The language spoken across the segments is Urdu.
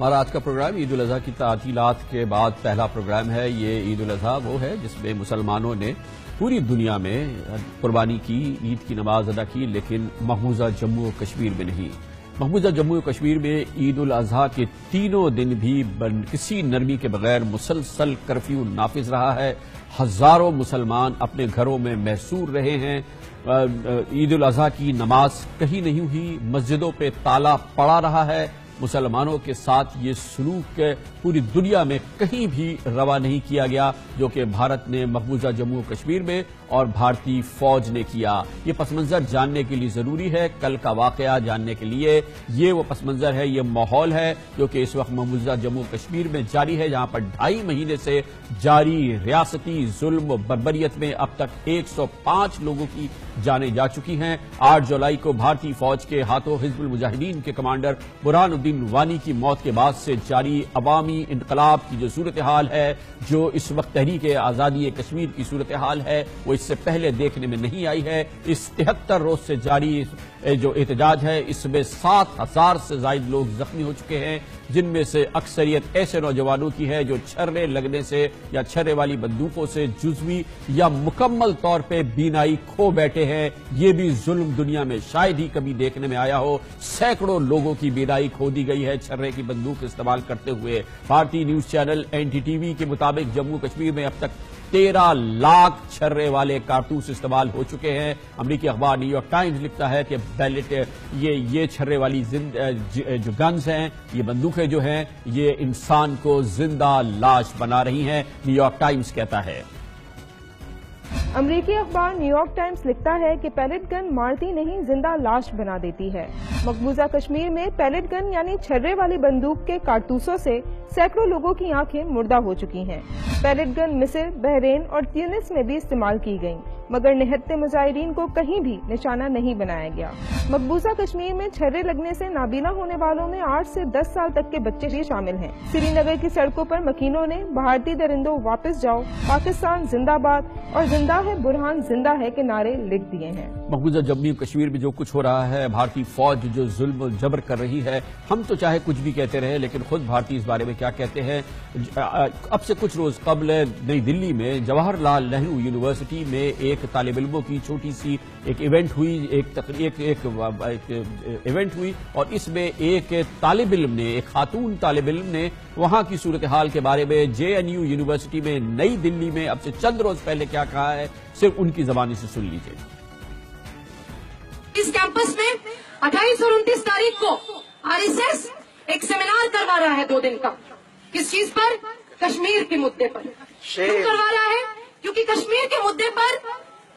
ہمارا آج کا پروگرام عید الاضحیٰ کی تعطیلات کے بعد پہلا پروگرام ہے۔ یہ عید الاضحیٰ وہ ہے جس میں مسلمانوں نے پوری دنیا میں قربانی کی، عید کی نماز ادا کی، لیکن مقبوضہ جموں و کشمیر میں نہیں۔ مقبوضہ جموں و کشمیر میں عید الاضحیٰ کے تینوں دن بھی کسی نرمی کے بغیر مسلسل کرفیو نافذ رہا ہے۔ ہزاروں مسلمان اپنے گھروں میں محصور رہے ہیں۔ عید الاضحیٰ کی نماز کہیں نہیں ہوئی، مسجدوں پہ تالا پڑا رہا ہے۔ مسلمانوں کے ساتھ یہ سلوک پوری دنیا میں کہیں بھی روا نہیں کیا گیا جو کہ بھارت نے مقبوضہ جموں و کشمیر میں اور بھارتی فوج نے کیا۔ یہ پس منظر جاننے کے لیے ضروری ہے، کل کا واقعہ جاننے کے لیے یہ وہ پس منظر ہے، یہ ماحول ہے جو کہ اس وقت مقبوضہ جموں و کشمیر میں جاری ہے، جہاں پر 2.5 مہینے سے جاری ریاستی ظلم و بربریت میں اب تک 105 لوگوں کی جانیں جا چکی ہیں۔ 8 جولائی کو بھارتی فوج کے ہاتھوں حزب المجاہدین کے کمانڈر برہان الدین وانی کی موت کے بعد سے جاری عوامی انقلاب کی جو صورتحال ہے، جو اس وقت تحریک آزادی کشمیر کی صورتحال ہے، وہ اس سے پہلے دیکھنے میں نہیں آئی ہے۔ اس 73 روز سے جاری جو احتجاج ہے، اس میں 7,000 سے زائد لوگ زخمی ہو چکے ہیں، جن میں سے اکثریت ایسے نوجوانوں کی ہے جو چھرے لگنے سے یا چھرے والی بندوقوں سے جزوی یا مکمل طور پہ بینائی کھو بیٹھے ہیں۔ یہ بھی ظلم دنیا میں شاید ہی کبھی دیکھنے میں آیا ہو۔ سینکڑوں لوگوں کی بینائی کھو دی گئی ہے چھرے کی بندوق استعمال کرتے ہوئے۔ بھارتی نیوز چینل NDTV کے مطابق جموں کشمیر میں اب تک 13 لاکھ چھرے والے کارتوس استعمال ہو چکے ہیں۔ امریکی اخبار نیو یارک ٹائمز لکھتا ہے کہ بیلٹ یہ چھرے والی جو گنز ہیں، یہ بندوقیں جو ہیں، یہ انسان کو زندہ لاش بنا رہی ہیں، نیو یارک ٹائمز کہتا ہے۔ امریکی اخبار نیو یارک ٹائمز لکھتا ہے کہ پیلٹ گن مارتی نہیں، زندہ لاش بنا دیتی ہے۔ مقبوضہ کشمیر میں پیلٹ گن یعنی چھرے والی بندوق کے کارتوسوں سے سینکڑوں لوگوں کی آنکھیں مردہ ہو چکی ہیں۔ پیلٹ گن مصر، بحرین اور تیونس میں بھی استعمال کی گئیں، مگر نہتے مظاہرین کو کہیں بھی نشانہ نہیں بنایا گیا۔ مقبوضہ کشمیر میں چھرے لگنے سے نابینا ہونے والوں میں 8 سے 10 سال تک کے بچے بھی شامل ہیں۔ سری نگر کی سڑکوں پر مکینوں نے بھارتی درندوں واپس جاؤ، پاکستان زندہ باد اور زندہ ہے برہان زندہ ہے کے نعرے لکھ دیے ہیں۔ مقبوضہ جموں کشمیر میں جو کچھ ہو رہا ہے، بھارتی فوج جو ظلم و جبر کر رہی ہے، ہم تو چاہے کچھ بھی کہتے رہے لیکن خود بھارتی اس بارے میں کیا کہتے ہیں۔ اب سے کچھ روز قبل نئی دلی میں جواہر لال نہرو یونیورسٹی میں ایک طالب علموں کی چھوٹی سی ایک ایونٹ ہوئی، ایونٹ ہوئی اور اس میں ایک طالب علم نے، ایک خاتون طالب علم نے وہاں کی صورتحال کے بارے میں JNU یونیورسٹی میں نئی دلی میں اب سے چند روز پہلے کیا کہا ہے، صرف ان کی زبانی سے سن لیجیے۔ اس کیمپس میں 28 اور 29 تاریخ کو RSS ایک سیمینار کروا رہا ہے 2 دن کا۔ کس چیز پر؟ کشمیر کے مدعے پر۔ کیوں کروا رہا ہے؟ کیونکہ کشمیر کے مدعے پر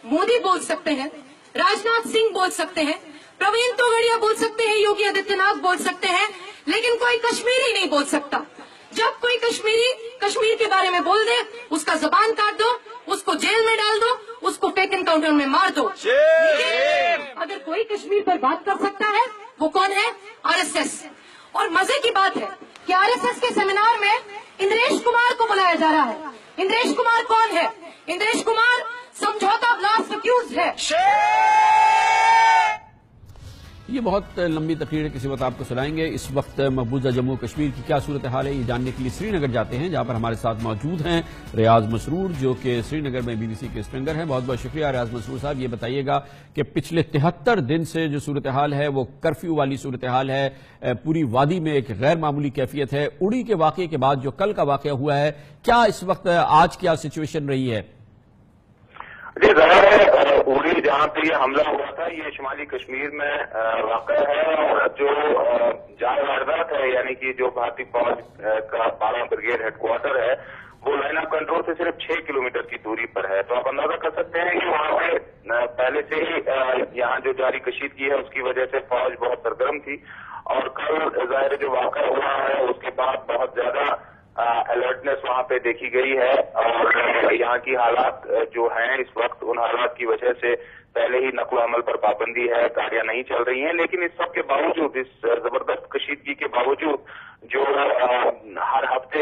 مودی بول سکتے ہیں، راجناتھ سنگھ بول سکتے ہیں، پروین توگڑیا بول سکتے ہیں، یوگی آدتیہ ناتھ بول سکتے ہیں، لیکن کوئی کشمیری نہیں بول سکتا۔ جب کوئی کشمیری کشمیر کے بارے میں بول دے، اس کا زبان کاٹ دو، اس کو جیل میں ڈال دو، اس کو ٹیک انکاؤنٹر میں مار دو۔ اگر کوئی کشمیر پر بات کر سکتا ہے وہ کون ہے؟ RSS۔ اور مزے کی بات ہے کہ RSS کے سیمینار میں اندریش کمار کو بلایا جا رہا ہے۔ اندریش کمار کون ہے؟ اندریش کمار سمجھوتا بلاسٹ اکیوزڈ ہے۔ یہ بہت لمبی تقریر ہے، کسی وقت آپ کو سنائیں گے۔ اس وقت مقبوضہ جموں کشمیر کی کیا صورتحال ہے یہ جاننے کے لیے سری نگر جاتے ہیں، جہاں پر ہمارے ساتھ موجود ہیں ریاض مسرور، جو کہ سری نگر میں BBC کے اسٹرنگر ہیں۔ بہت بہت شکریہ ریاض مسرور صاحب۔ یہ بتائیے گا کہ پچھلے 73 دن سے جو صورتحال ہے وہ کرفیو والی صورتحال ہے، پوری وادی میں ایک غیر معمولی کیفیت ہے۔ اڑی کے واقعے کے بعد جو کل کا واقعہ ہوا ہے، کیا اس وقت آج کیا سچویشن رہی ہے؟ جی ظاہر ہے اڑی جہاں پہ یہ حملہ ہوا تھا یہ شمالی کشمیر میں واقع ہے، اور جو جائے واردات ہے یعنی کہ جو بھارتی فوج کا 12 بریگیڈ ہیڈ کوارٹر ہے وہ لائن آف کنٹرول سے صرف 6 کلومیٹر کی دوری پر ہے۔ تو آپ اندازہ کر سکتے ہیں کہ وہاں پہ پہلے سے ہی یہاں جو جاری کشیدگی ہے اس کی وجہ سے فوج بہت سرگرم تھی، اور کل ظاہر جو واقعہ ہوا ہے اس کے بعد بہت زیادہ الرٹنس وہاں پہ دیکھی گئی ہے، اور یہاں کی حالات جو ہیں اس وقت ان حالات کی وجہ سے پہلے ہی نقل و حمل پر پابندی ہے، گاڑیاں نہیں چل رہی ہیں، لیکن اس سب کے باوجود، اس زبردست کشیدگی کے باوجود جو ہر ہفتے